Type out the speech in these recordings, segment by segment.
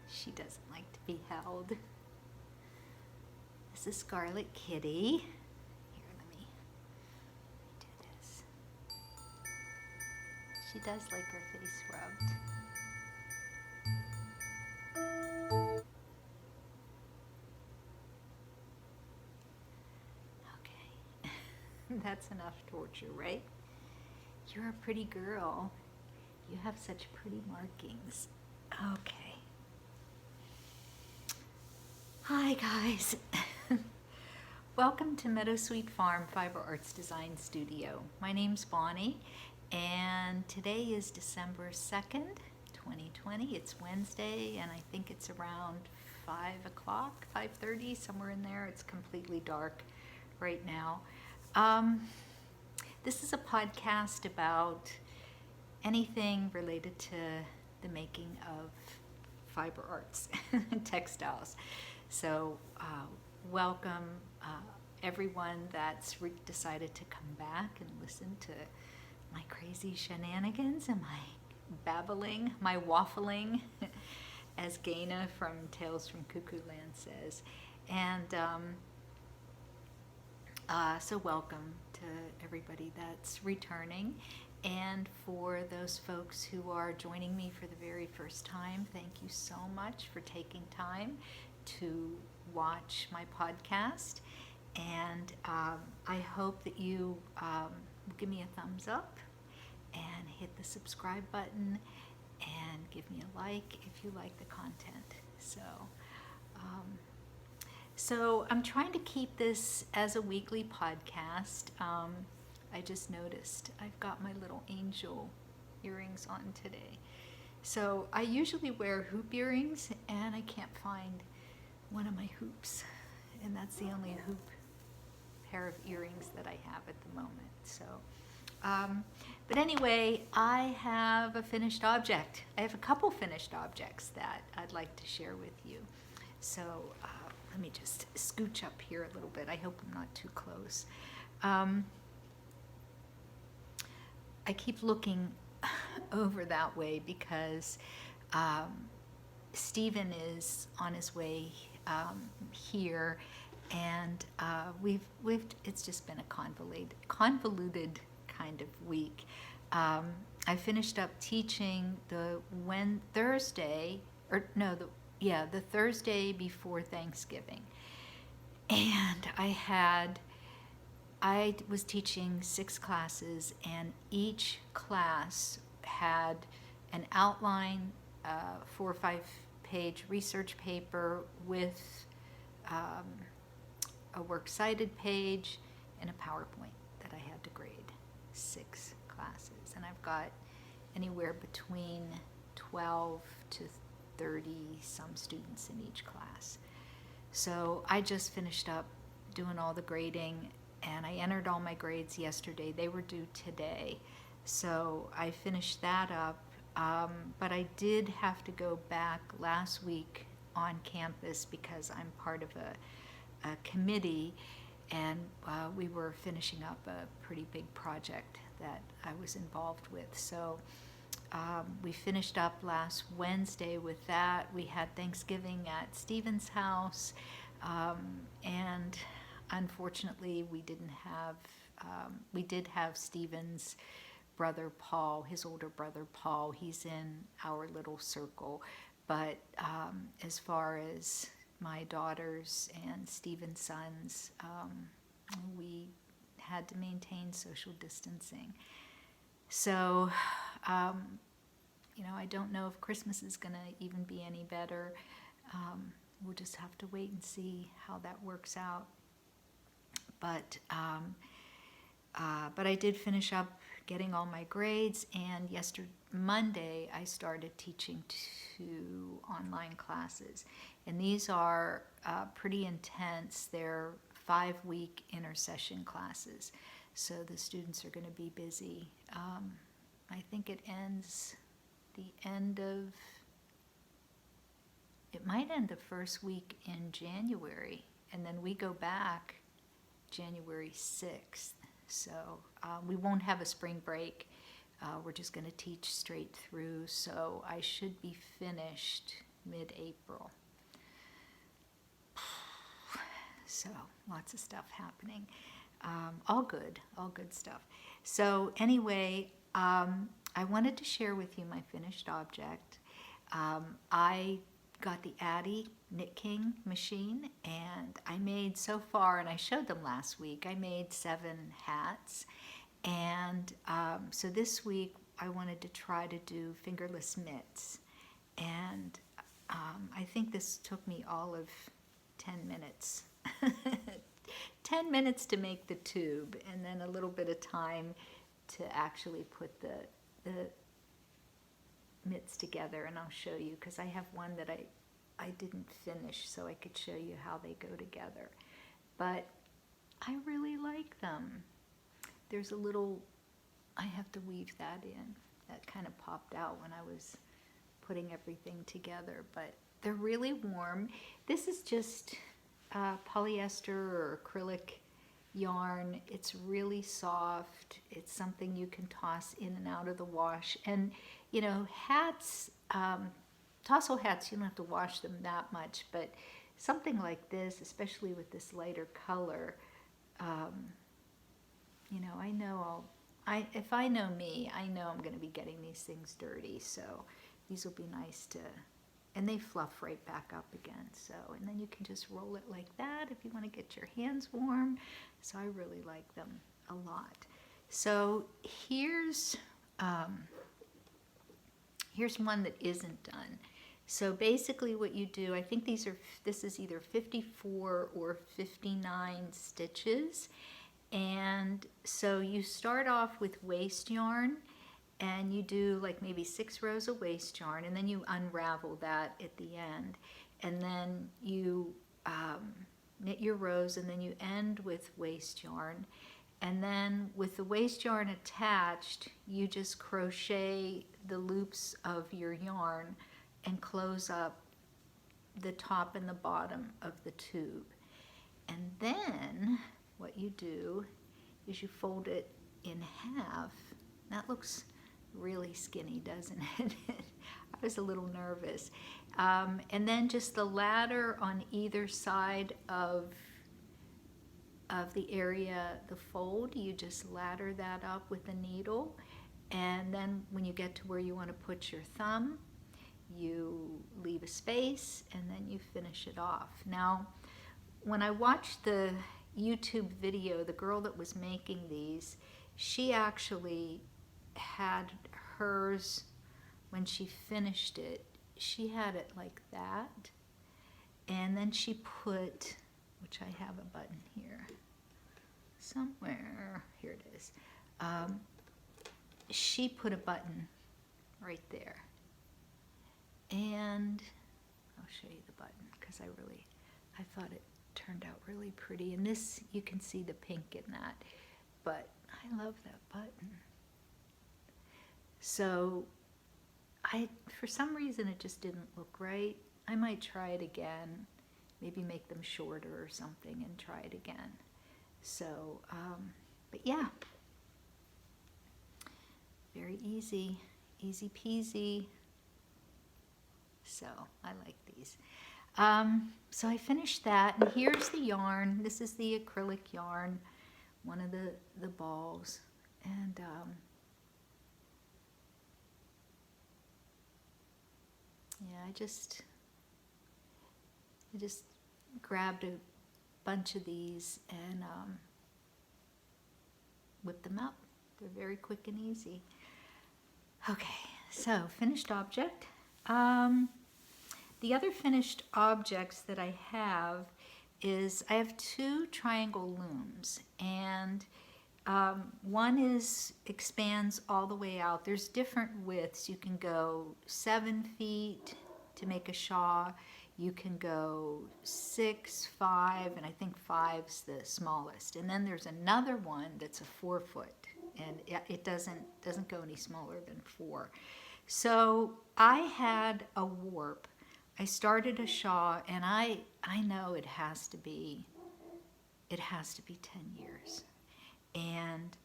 She doesn't like to be held. This is Scarlet Kitty. Here, let me do this. She does like her face rubbed. Okay, that's enough torture, right? You're a pretty girl. You have such pretty markings. Okay. Hi guys. Welcome to Meadowsweet Farm Fiber Arts Design Studio. My name's Bonnie and today is December 2nd, 2020. It's Wednesday and I think it's around 5 o'clock, 5:30, somewhere in there. It's completely dark right now. This is a podcast about anything related to the making of fiber arts and textiles. So welcome everyone that's decided to come back and listen to my crazy shenanigans and my babbling, my waffling, as Gaina from Tales from Cuckoo Land says. And so welcome to everybody that's returning. And for those folks who are joining me for the very first time, thank you so much for taking time to watch my podcast. And I hope that you give me a thumbs up and hit the subscribe button and give me a like if you like the content. So I'm trying to keep this as a weekly podcast. I just noticed I've got my little angel earrings on today. So I usually wear hoop earrings and I can't find one of my hoops. And that's the only hoop pair of earrings that I have at the moment. So, but anyway, I have a finished object. I have a couple finished objects that I'd like to share with you. So let me just scooch up here a little bit. I hope I'm not too close. I keep looking over that way because Stephen is on his way here, and it's just been a convoluted kind of week. I finished up teaching the Thursday before Thanksgiving, and I was teaching 6 classes, and each class had an outline, 4 or 5 page research paper with a works cited page and a PowerPoint that I had to grade. 6 classes, and I've got anywhere between 12 to 30 some students in each class. So I just finished up doing all the grading, and I entered all my grades yesterday. They were due today, so I finished that up. But I did have to go back last week on campus because I'm part of a committee, and we were finishing up a pretty big project that I was involved with. So we finished up last Wednesday with that. We had Thanksgiving at Stephen's house, and unfortunately we did have Stephen's brother Paul, his older brother Paul. He's in our little circle, but as far as my daughters and Stephen's sons, we had to maintain social distancing. So I don't know if Christmas is going to even be any better. We'll just have to wait and see how that works out. But I did finish up getting all my grades, and Monday I started teaching 2 online classes, and these are pretty intense. They're 5-week intersession classes, so the students are going to be busy. I think it might end the first week in January, and then we go back January 6th. So we won't have a spring break We're just going to teach straight through, so I should be finished mid-April. So lots of stuff happening. All good stuff. So anyway, I wanted to share with you my finished object. I got the Addy Knit King machine, and I made so far, and I showed them last week, I made 7 hats. And so this week I wanted to try to do fingerless mitts. And I think this took me all of 10 minutes. 10 minutes to make the tube, and then a little bit of time to actually put the mitts together. And I'll show you, because I have one that I didn't finish, so I could show you how they go together. But I really like them. There's a little, I have to weave that in. That kind of popped out when I was putting everything together, but they're really warm. This is just polyester or acrylic yarn. It's really soft. It's something you can toss in and out of the wash. And you know, hats, tassel hats, you don't have to wash them that much, but something like this, especially with this lighter color, you know, I know if I know me, I know I'm going to be getting these things dirty, so these will be nice to, and they fluff right back up again. So, and then you can just roll it like that if you want to get your hands warm. So I really like them a lot. So here's one that isn't done. So basically what you do, I think this is either 54 or 59 stitches. And so you start off with waste yarn, and you do like maybe 6 rows of waste yarn, and then you unravel that at the end, and then you knit your rows, and then you end with waste yarn, and then with the waste yarn attached, you just crochet the loops of your yarn and close up the top and the bottom of the tube. And then what you do is you fold it in half. That looks really skinny, doesn't it? I was a little nervous. And then just the ladder on either side of the area, the fold, you just ladder that up with a needle. And then when you get to where you want to put your thumb, you leave a space, and then you finish it off. Now, when I watched the YouTube video, the girl that was making these, she actually had hers, when she finished it, she had it like that, and then she put, which I have a button here somewhere, here it is, she put a button right there, and I'll show you the button, because I thought it turned out really pretty. And this, you can see the pink in that, but I love that button. So for some reason it just didn't look right. I might try it again, maybe make them shorter or something and try it again. So, but yeah, very easy peasy. So I like these. So I finished that, and here's the yarn. This is the acrylic yarn, one of the balls, and yeah, I just grabbed a bunch of these and whipped them up. They're very quick and easy. Okay, so finished object. The other finished objects that I have is I have 2 triangle looms, and one expands all the way out. There's different widths. You can go 7 feet to make a shawl. You can go 6, 5, and I think 5's the smallest. And then there's another one that's a 4 foot, and it doesn't go any smaller than 4. So I had a warp. I started a shawl, and I know it has to be 10 years. And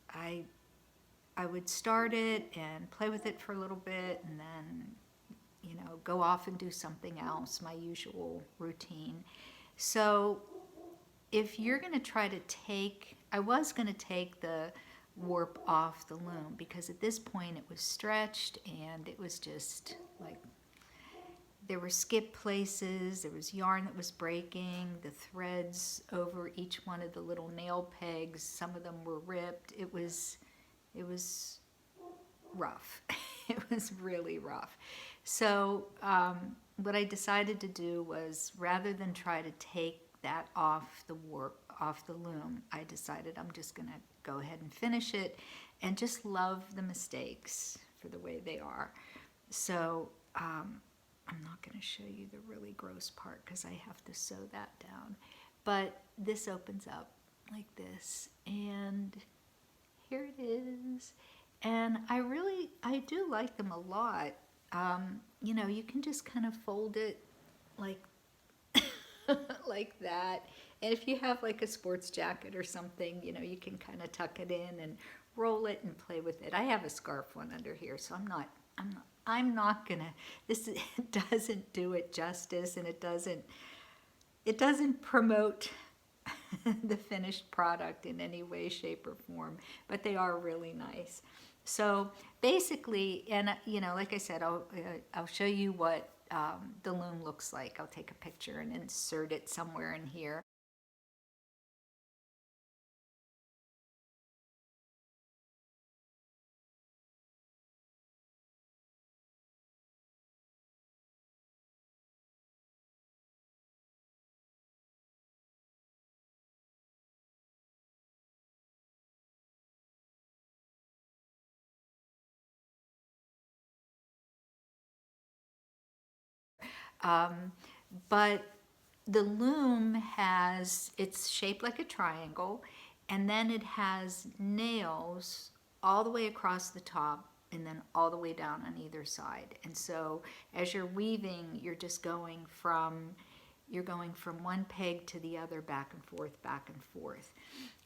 I would start it and play with it for a little bit and then, go off and do something else, my usual routine. So if you're going to try to I was going to take the warp off the loom because at this point it was stretched and it was just like there were skip places, there was yarn that was breaking, the threads over each one of the little nail pegs, some of them were ripped. It was rough. It was really rough. So what I decided to do was, rather than try to take that off the loom, I decided I'm just going to go ahead and finish it and just love the mistakes for the way they are. So I'm not going to show you the really gross part because I have to sew that down. But this opens up like this, and here it is. And I do like them a lot. You can just kind of fold it like like that. And if you have like a sports jacket or something, you can kind of tuck it in and roll it and play with it. I have a scarf one under here, so I'm not gonna, doesn't do it justice, and it doesn't promote the finished product in any way, shape, or form, but they are really nice. So basically, and like I said, I'll show you what the loom looks like. I'll take a picture and insert it somewhere in here. But the loom it's shaped like a triangle, and then it has nails all the way across the top and then all the way down on either side. And so as you're weaving, you're going from one peg to the other, back and forth, back and forth.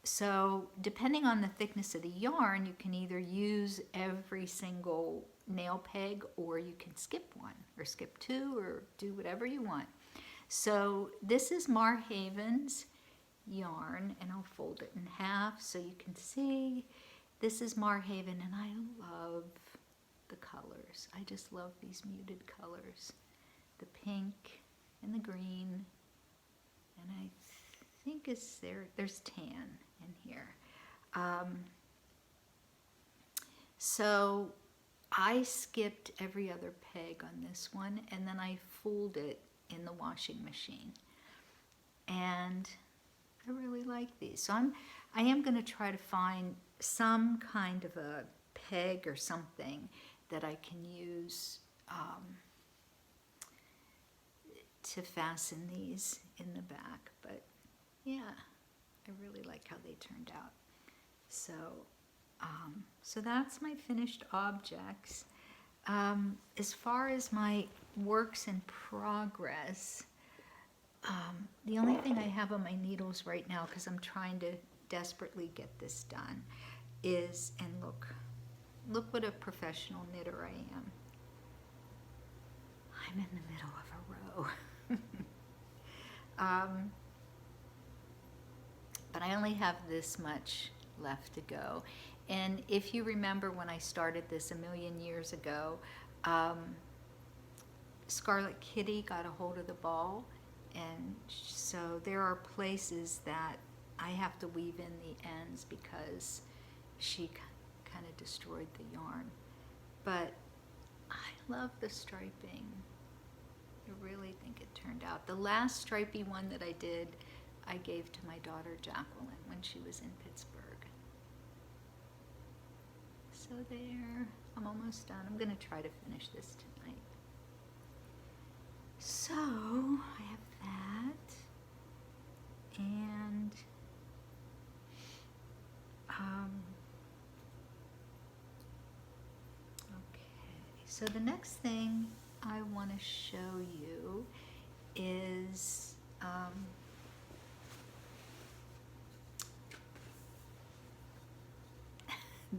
So depending on the thickness of the yarn, you can either use every single nail peg, or you can skip one or skip two or do whatever you want. So this is Marhaven's yarn, and I'll fold it in half so you can see. This is Marhaven, and I love the colors. I just love these muted colors. The pink and the green, and I think there's tan in here. So I skipped every other peg on this one, and then I fooled it in the washing machine. And I really like these. So I am going to try to find some kind of a peg or something that I can use to fasten these in the back. But yeah, I really like how they turned out. So so that's my finished objects. As far as my works in progress, the only thing I have on my needles right now, because I'm trying to desperately get this done, is, and look what a professional knitter I am. I'm in the middle of a row. But I only have this much left to go. And if you remember when I started this a million years ago, Scarlet Kitty got a hold of the ball, and so there are places that I have to weave in the ends because she kind of destroyed the yarn. But I love the striping. I really think it turned out. The last stripy one that I did, I gave to my daughter Jacqueline when she was in Pittsburgh. So there, I'm almost done. I'm going to try to finish this tonight. So I have that, and okay, so the next thing I want to show you is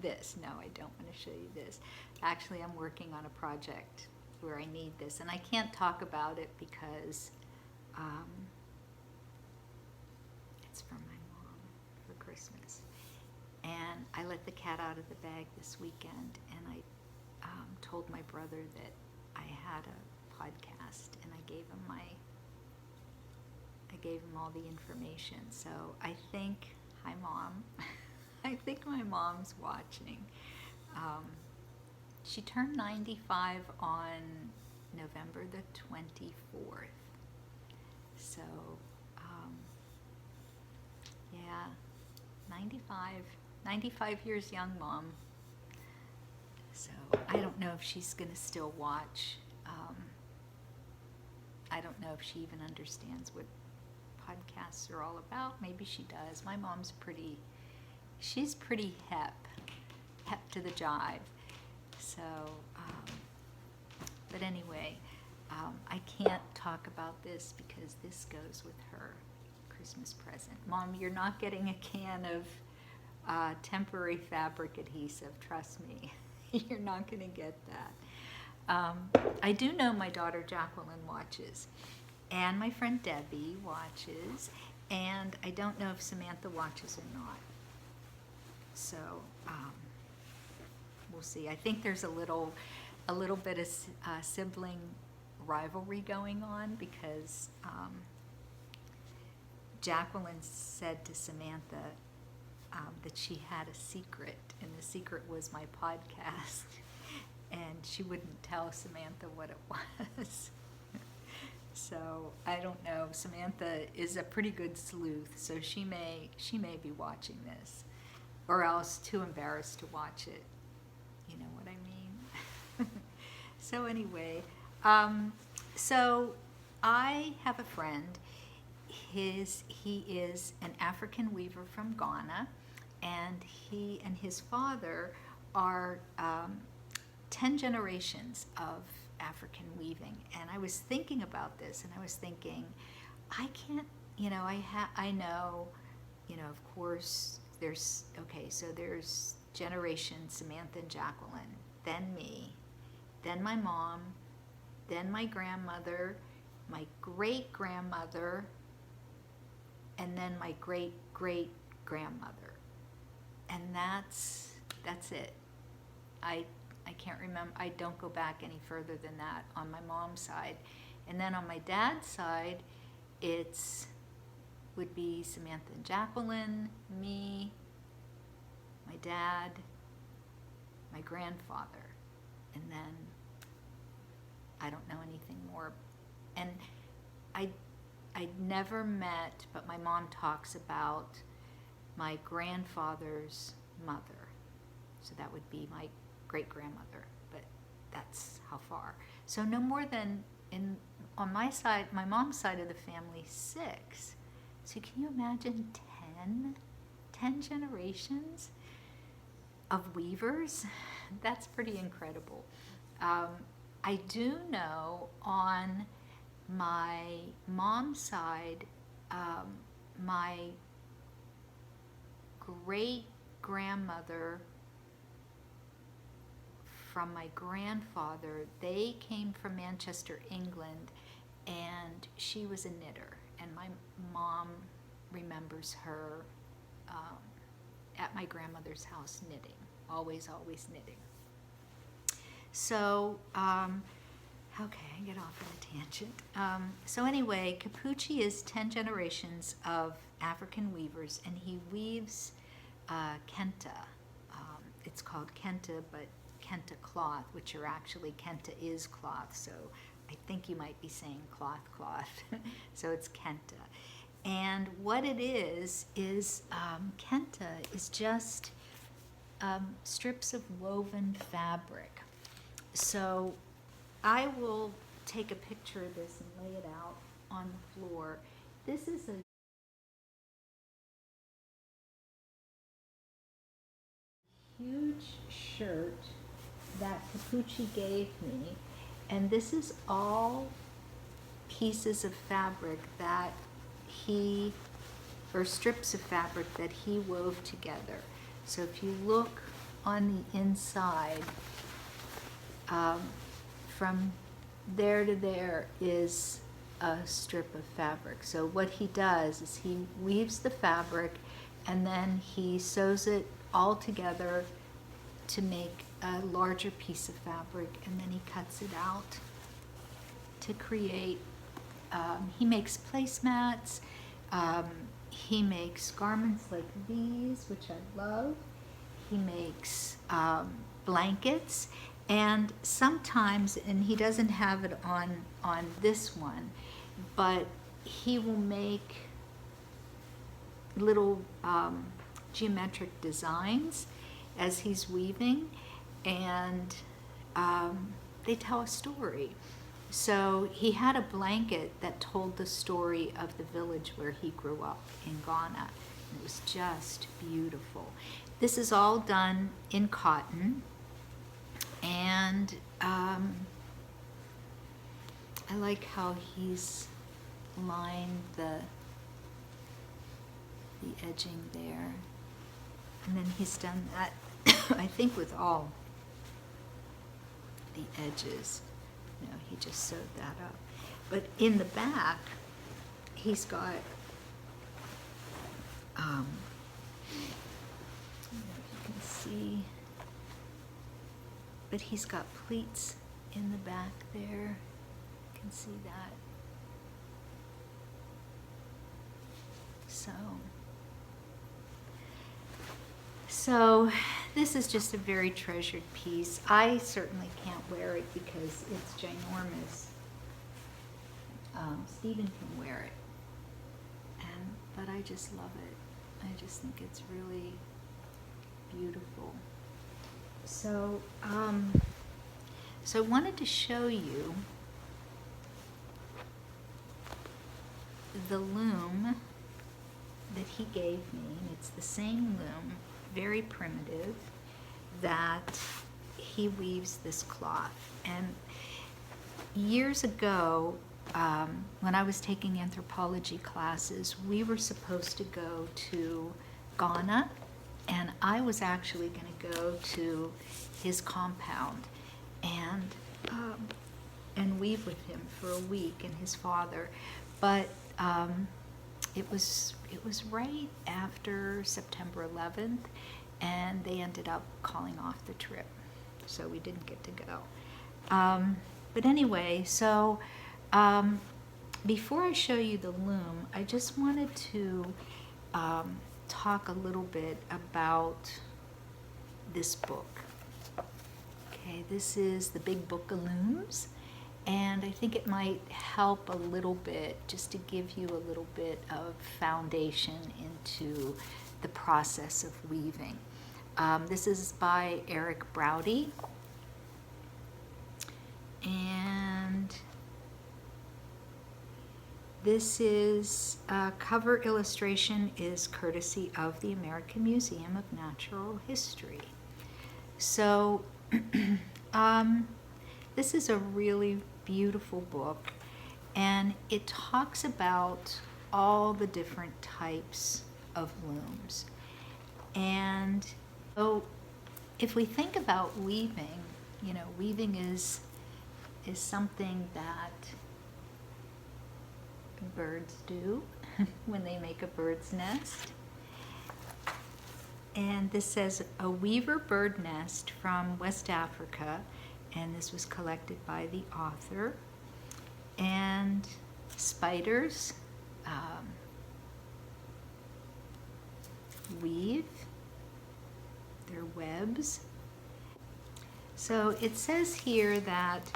this. No, I don't want to show you this. Actually, I'm working on a project where I need this, and I can't talk about it because it's from my mom for Christmas. And I let the cat out of the bag this weekend, and I told my brother that I had a podcast, and I gave him all the information. So I think, hi Mom, I think my mom's watching. She turned 95 on November the 24th. So, yeah, 95 years young, Mom. So I don't know if she's going to still watch. I don't know if she even understands what podcasts are all about. Maybe she does. My mom's she's pretty hep to the jive. So, but anyway, I can't talk about this because this goes with her Christmas present. Mom, you're not getting a can of temporary fabric adhesive, trust me. You're not going to get that. I do know my daughter Jacqueline watches, and my friend Debbie watches, and I don't know if Samantha watches or not. So we'll see. I think there's a little bit of sibling rivalry going on because Jacqueline said to Samantha that she had a secret, and the secret was my podcast, and she wouldn't tell Samantha what it was. So I don't know. Samantha is a pretty good sleuth, so she may be watching this, or else too embarrassed to watch it. You know what I mean? So anyway, so I have a friend. He is an African weaver from Ghana, and he and his father are 10 generations of African weaving. And I was thinking about this, and I was thinking, I can't, I know, of course, there's generation Samantha and Jacqueline, then me, then my mom, then my grandmother, my great-grandmother, and then my great-great-grandmother. And that's it. I can't remember. I don't go back any further than that on my mom's side. And then on my dad's side, would be Samantha and Jacqueline, me, my dad, my grandfather, and then I don't know anything more. And I'd never met, but my mom talks about my grandfather's mother. So that would be my great-grandmother, but that's how far. So no more than, on my side, my mom's side of the family, 6. So can you imagine 10 generations of weavers? That's pretty incredible. I do know on my mom's side, my great-grandmother from my grandfather, they came from Manchester, England, and she was a knitter, and my mom remembers her at my grandmother's house knitting, always knitting. So, okay, I get off on a tangent. So anyway, Capucci is 10 generations of African weavers, and he weaves kente. It's called kente, but kente cloth, which are actually, kente is cloth, so I think you might be saying cloth. So it's kente. And what it is kente is just strips of woven fabric. So I will take a picture of this and lay it out on the floor. This is a huge shirt that Capucci gave me, and this is all pieces of fabric that strips of fabric that he wove together. So if you look on the inside, from there to there is a strip of fabric. So what he does is he weaves the fabric and then he sews it all together to make a larger piece of fabric, and then he cuts it out to create, he makes placemats, he makes garments like these, which I love. He makes blankets, and sometimes, and he doesn't have it on this one, but he will make little geometric designs as he's weaving, and they tell a story. So he had a blanket that told the story of the village where he grew up in Ghana. It was just beautiful. This is all done in cotton, and I like how he's lined the edging there, and then he's done that I think with all the edges. No, he just sewed that up. But in the back, he's got I don't know if you can see, but he's got pleats in the back there. You can see that. So this is just a very treasured piece. I certainly can't wear it because it's ginormous. Stephen can wear it, but I just love it. I just think it's really beautiful. So, so I wanted to show you the loom that he gave me, and it's the same loom, very primitive, that he weaves this cloth. And years ago, when I was taking anthropology classes, we were supposed to go to Ghana, and I was actually going to go to his compound and weave with him for a week, and his father. But it was right after September 11th, and they ended up calling off the trip, so we didn't get to go. But anyway, so before I show you the loom, I just wanted to talk a little bit about this book. Okay, this is the Big Book of Looms, and I think it might help a little bit just to give you a little bit of foundation into the process of weaving. This is by Eric Browdy, and this is cover illustration is courtesy of the American Museum of Natural History. So this is a really beautiful book, and it talks about all the different types of looms. And so if we think about weaving, you know, weaving is something that birds do when they make a bird's nest. And this says a weaver bird nest from West Africa, and this was collected by the author. And spiders weave their webs. So it says here that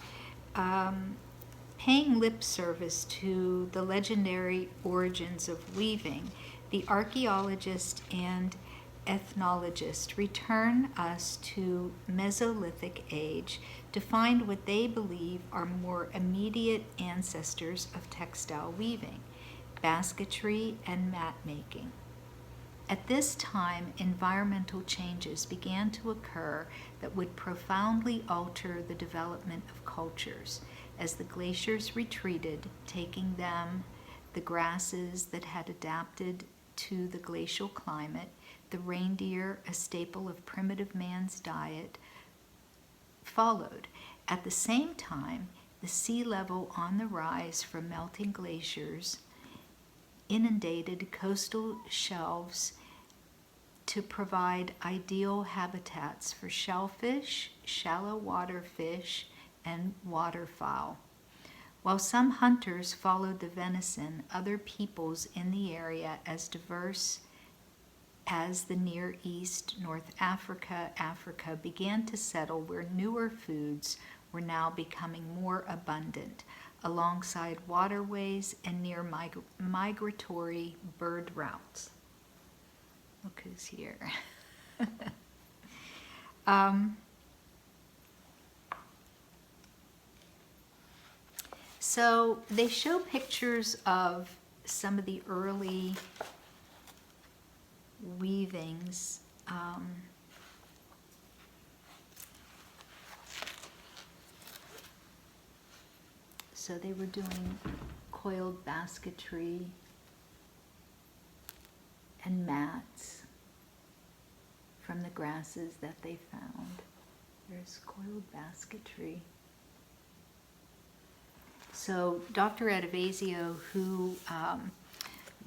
paying lip service to the legendary origins of weaving, the archaeologist and ethnologist return us to Mesolithic age to find what they believe are more immediate ancestors of textile weaving, basketry and mat making. At this time, environmental changes began to occur that would profoundly alter the development of cultures. As the glaciers retreated, taking them the grasses that had adapted to the glacial climate, the reindeer, a staple of primitive man's diet, followed. At the same time, the sea level on the rise from melting glaciers inundated coastal shelves to provide ideal habitats for shellfish, shallow water fish, and waterfowl. While some hunters followed the venison, other peoples in the area as diverse as the Near East, North Africa, Africa began to settle where newer foods were now becoming more abundant, alongside waterways and near migratory bird routes. Look who's here. So they show pictures of some of the early weavings. So they were doing coiled basketry and mats from the grasses that they found. There's coiled basketry. So Dr. Adivasio, who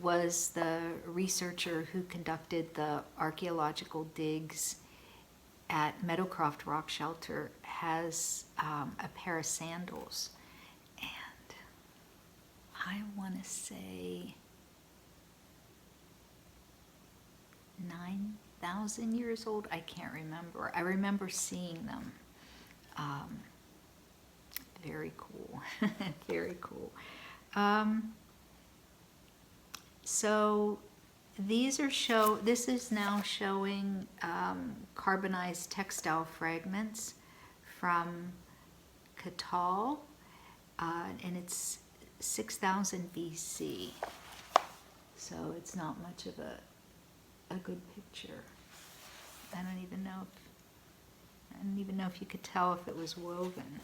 was the researcher who conducted the archaeological digs at Meadowcroft Rock Shelter, has a pair of sandals. And I want to say 9,000 years old. I can't remember. I remember seeing them. Very cool. Very cool. So these are this is now showing carbonized textile fragments from Catal, and it's 6000 BC. So it's not much of a good picture. I don't even know if you could tell if it was woven.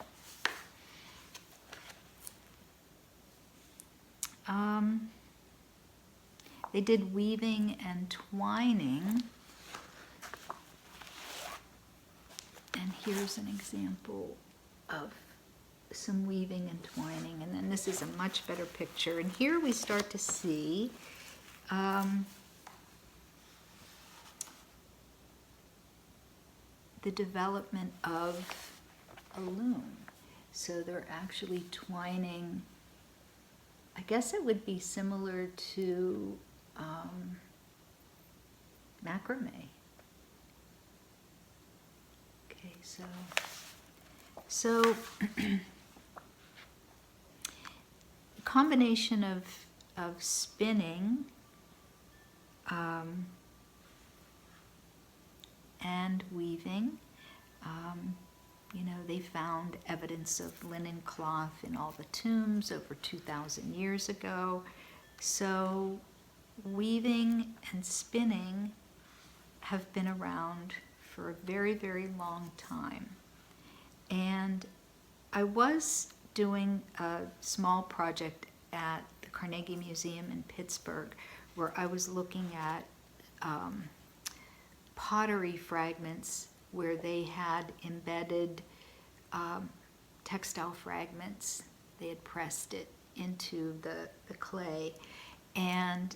They did weaving and twining. And here's an example of some weaving and twining. And then this is a much better picture. And here we start to see the development of a loom. So they're actually twining. I guess it would be similar to macrame. Okay, so combination of spinning and weaving. They found evidence of linen cloth in all the tombs over 2,000 years ago. So weaving and spinning have been around for a very, very long time. And I was doing a small project at the Carnegie Museum in Pittsburgh where I was looking at pottery fragments where they had embedded textile fragments. They had pressed it into the clay, and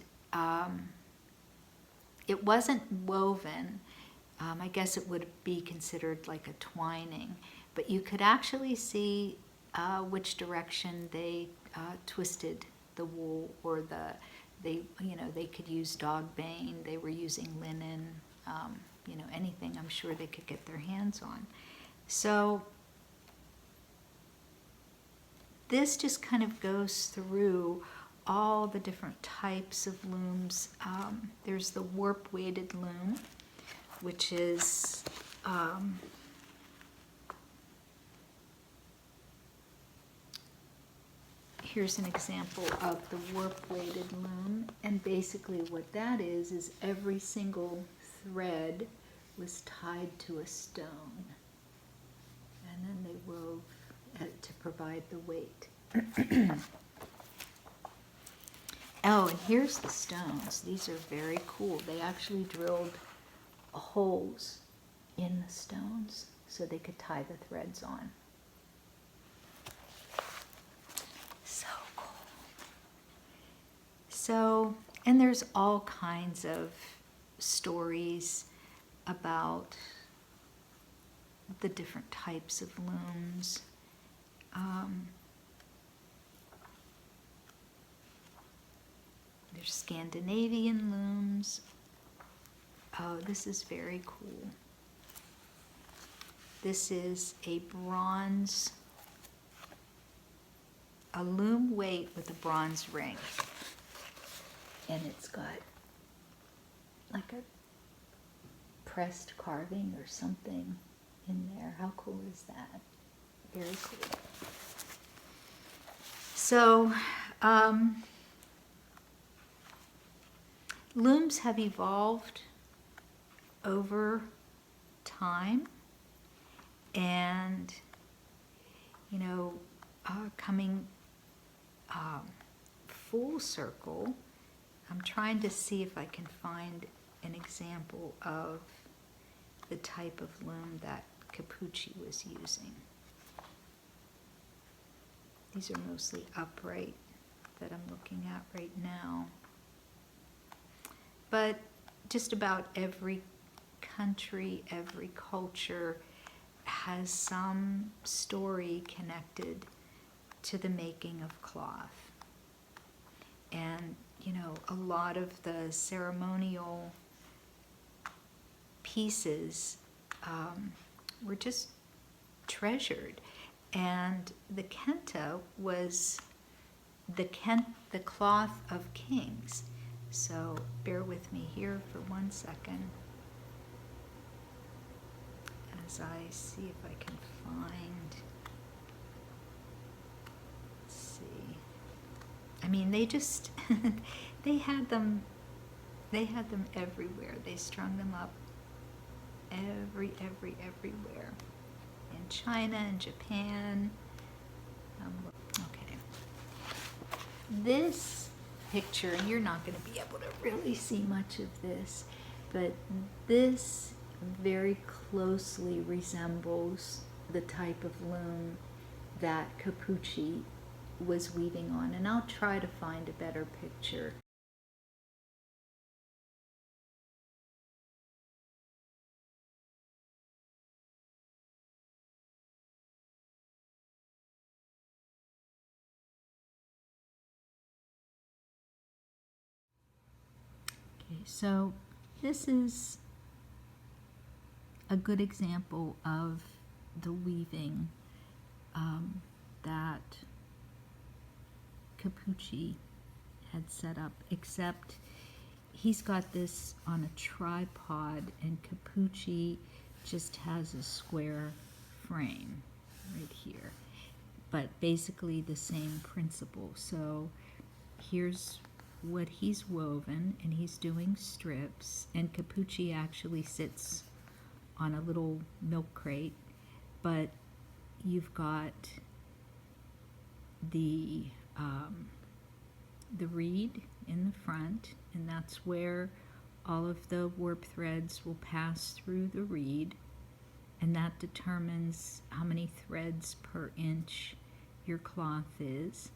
it wasn't woven. I guess it would be considered like a twining, but you could actually see which direction they twisted the wool, or they could use dog bane. They were using linen, anything I'm sure they could get their hands on. So this just kind of goes through all the different types of looms. There's the warp-weighted loom, which is here's an example of the warp-weighted loom, and basically what that is every single thread was tied to a stone, and then they wove to provide the weight. Oh, and here's the stones. These are very cool. They actually drilled holes in the stones so they could tie the threads on. So cool. So, and there's all kinds of stories about the different types of looms. There's Scandinavian looms. Oh, this is very cool. This is a loom weight with a bronze ring. And it's got like a pressed carving or something in there. How cool is that? Very cool. So, looms have evolved over time, and coming full circle, I'm trying to see if I can find an example of the type of loom that Capucci was using. These are mostly upright that I'm looking at right now. But just about every country, every culture has some story connected to the making of cloth. And, a lot of the ceremonial pieces were just treasured. And the kente was the cloth of kings. So bear with me here for 1 second as I see if I can find. Let's see. I mean, they just they had them everywhere. They strung them up everywhere. In China and Japan. Okay. This picture, and you're not going to be able to really see much of this, but this very closely resembles the type of loom that Capucci was weaving on, and I'll try to find a better picture. Okay, so this is a good example of the weaving that Capucci had set up, except he's got this on a tripod and Capucci just has a square frame right here, but basically the same principle. So here's what he's woven, and he's doing strips, and Capucci actually sits on a little milk crate, but you've got the reed in the front, and that's where all of the warp threads will pass through the reed, and that determines how many threads per inch your cloth is.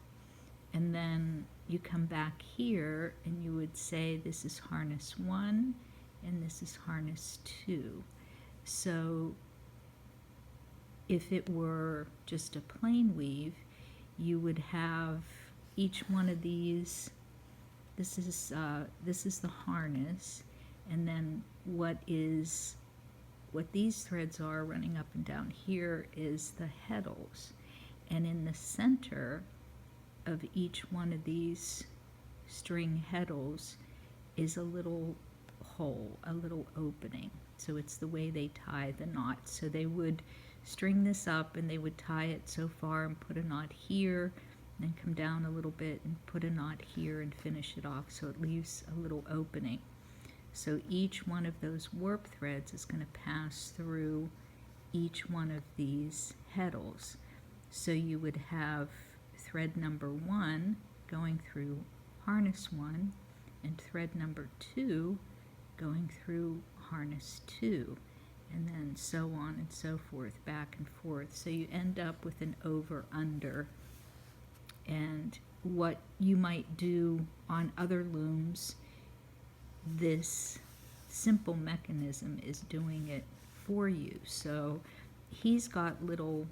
And then you come back here and you would say this is harness 1 and this is harness 2. So if it were just a plain weave, you would have each one of these. This is the harness, and then what these threads are running up and down here is the heddles, and in the center of each one of these string heddles is a little hole, a little opening. So it's the way they tie the knot. So they would string this up and they would tie it so far and put a knot here, and then come down a little bit and put a knot here and finish it off, so it leaves a little opening. So each one of those warp threads is going to pass through each one of these heddles. So you would have thread number 1 going through harness 1 and thread number 2 going through harness 2, and then so on and so forth, back and forth. So you end up with an over-under. And what you might do on other looms, this simple mechanism is doing it for you. So he's got little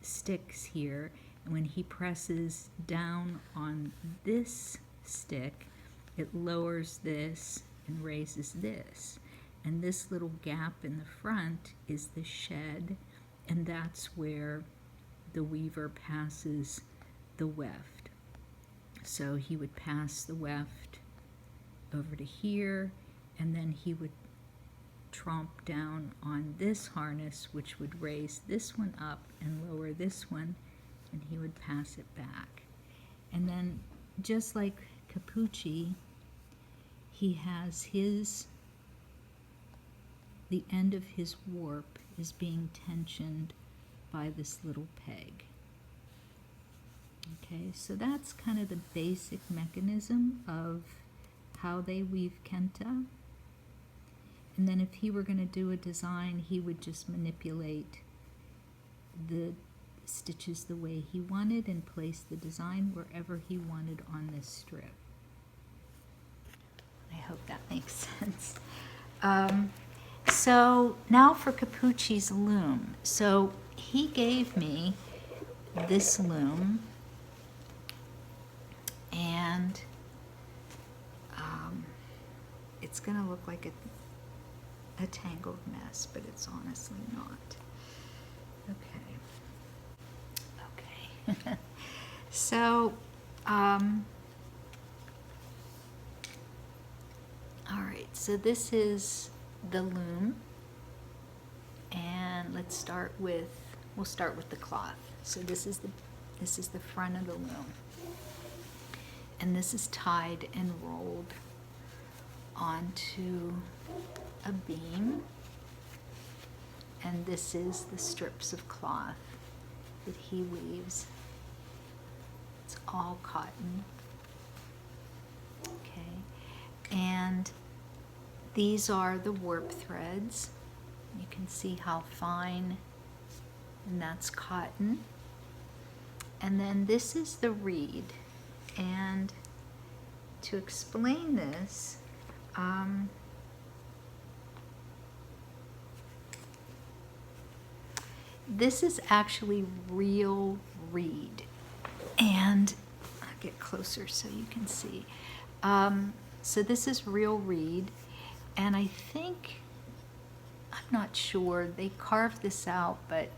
sticks here, and when he presses down on this stick, it lowers this and raises this. And this little gap in the front is the shed, and that's where the weaver passes the weft. So he would pass the weft over to here, and then he would tromp down on this harness, which would raise this one up and lower this one, and he would pass it back. And then, just like Capucci, he has the end of his warp is being tensioned by this little peg. Okay, so that's kind of the basic mechanism of how they weave kente. And then if he were going to do a design, he would just manipulate the stitches the way he wanted and place the design wherever he wanted on this strip. I hope that makes sense. So now for Capucci's loom. So he gave me this loom, and it's going to look like a tangled mess, but it's honestly not. Okay. So, all right, so this is the loom, and we'll start with the cloth. So this is the front of the loom, and this is tied and rolled onto a beam, and this is the strips of cloth that he weaves. It's all cotton. Okay, and these are the warp threads. You can see how fine, and that's cotton. And then this is the reed. And to explain this, this is actually real reed. And I'll get closer so you can see. So this is real reed. And I think, I'm not sure, they carved this out, but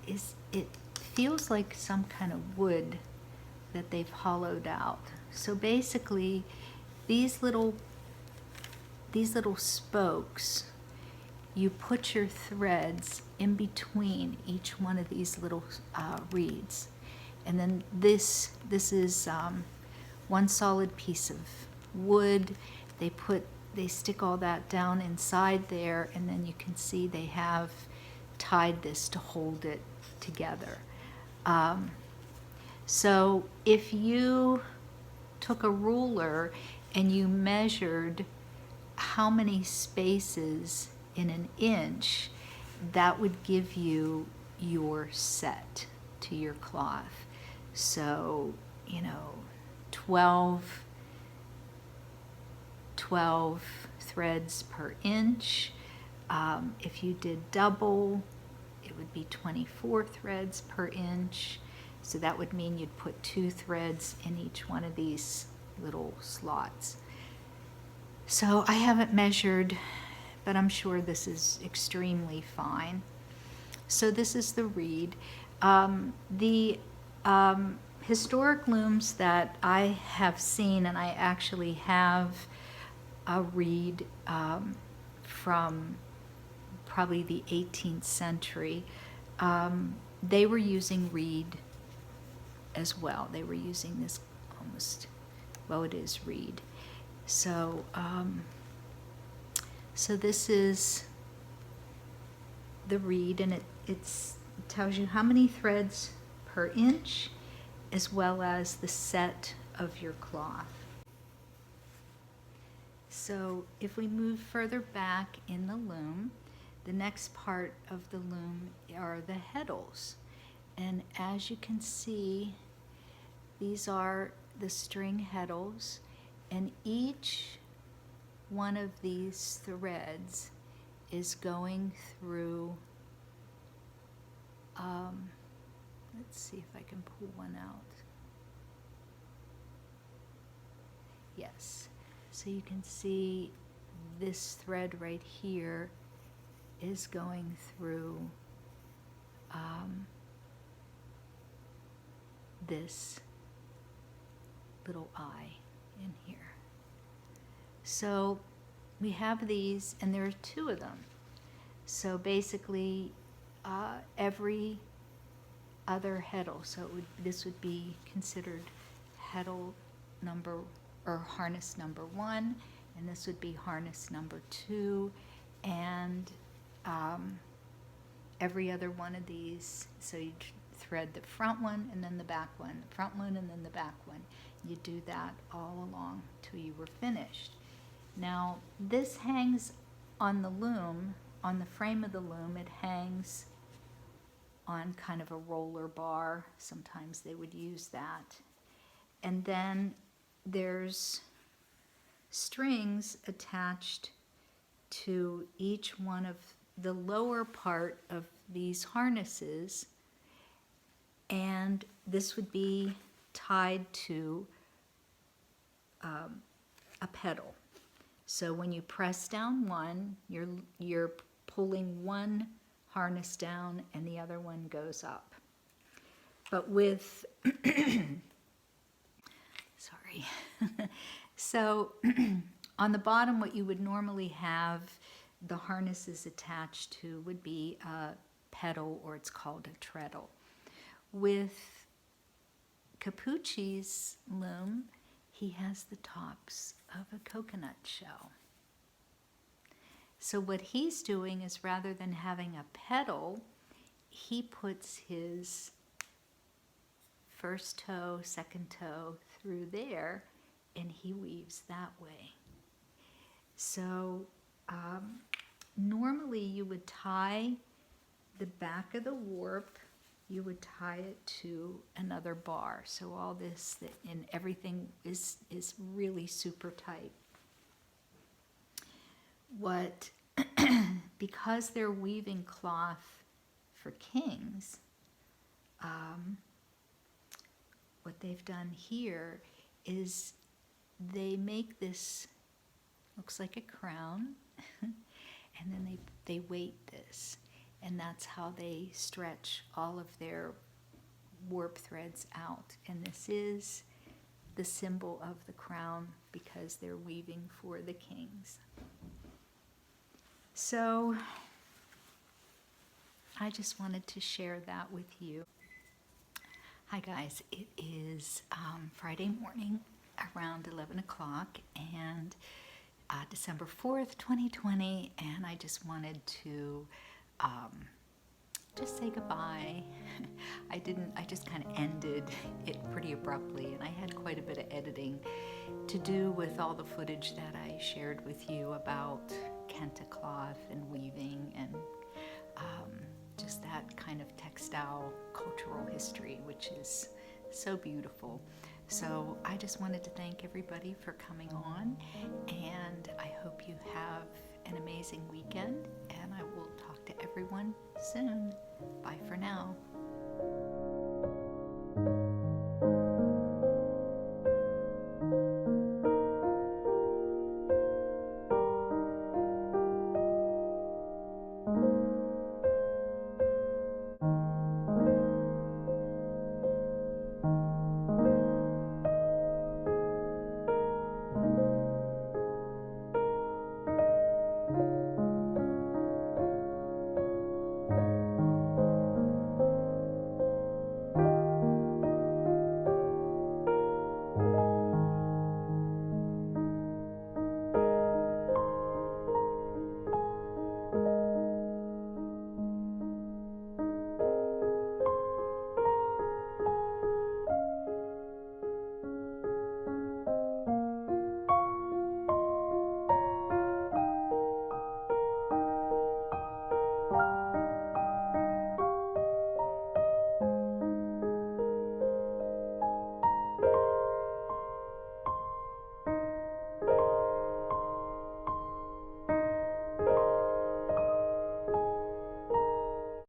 it feels like some kind of wood that they've hollowed out. So basically, these little spokes, you put your threads in between each one of these little reeds. And then this is one solid piece of wood. They stick all that down inside there, and then you can see they have tied this to hold it together. So if you took a ruler and you measured how many spaces in an inch, that would give you your set to your cloth. So, 12 threads per inch. If you did double, it would be 24 threads per inch. So that would mean you'd put 2 threads in each one of these little slots. So I haven't measured, but I'm sure this is extremely fine. So this is the reed. The historic looms that I have seen, and I actually have a reed from probably the 18th century, they were using reed as well. They were using this it is reed. So, so this is the reed, and it tells you how many threads per inch, as well as the set of your cloth. So if we move further back in the loom, the next part of the loom are the heddles. And as you can see, these are the string heddles, and each one of these threads is going through, let's see if I can pull one out. Yes, so you can see this thread right here is going through this little eye in here. So we have these, and there are two of them. So basically, every other heddle, so this would be considered heddle number, or harness number 1, and this would be harness number 2, and every other one of these, so you thread the front one and then the back one, the front one and then the back one. You do that all along till you were finished. Now this hangs on the loom, on the frame of the loom. It hangs on kind of a roller bar. Sometimes they would use that. And then there's strings attached to each one of the lower part of these harnesses, and this would be tied to a pedal. So when you press down one, you're pulling one harness down and the other one goes up. But with sorry. So on the bottom, what you would normally have the harnesses attached to would be a pedal, or it's called a treadle. With Capucci's loom, he has the tops of a coconut shell. So what he's doing is, rather than having a pedal, he puts his first toe, second toe through there, and he weaves that way. So normally you would tie the back of the warp, you would tie it to another bar. So all this and everything is really super tight. Because they're weaving cloth for kings, what they've done here is they make this, looks like a crown, and then they weight this, and that's how they stretch all of their warp threads out. And this is the symbol of the crown because they're weaving for the kings. So I just wanted to share that with you. Hi guys, it is Friday morning around 11 o'clock, and December 4th, 2020, and I just wanted to just say goodbye. I just kind of ended it pretty abruptly, and I had quite a bit of editing to do with all the footage that I shared with you about kente cloth and weaving and just that kind of textile cultural history, which is so beautiful. So I just wanted to thank everybody for coming on, and I hope you have an amazing weekend, and I will talk to everyone soon. Bye for now.